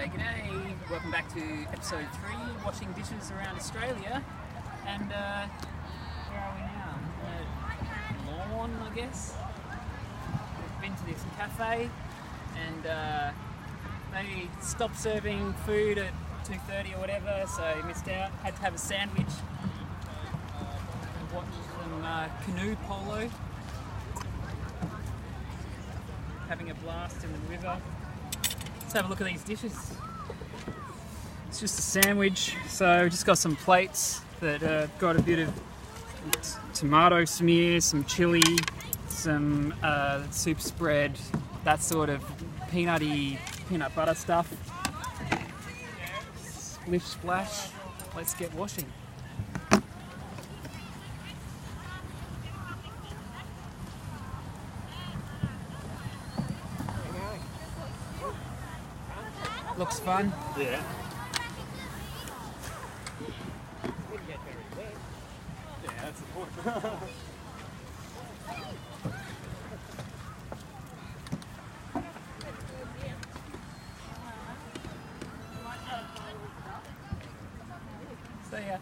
G'day. Welcome back to episode 3, washing dishes around Australia. And where are we now? Lawn, I guess. We've been to this cafe and they stopped serving food at 2:30 or whatever, so missed out. Had to have a sandwich and watch some canoe polo. Having a blast in the river. Let's have a look at these dishes. It's just a sandwich, so just got some plates that got a bit of tomato smear, some chilli, some soup spread, that sort of peanut butter stuff. Splish splash. Let's get washing. Looks fun. Yeah. Yeah, that's the point. See ya.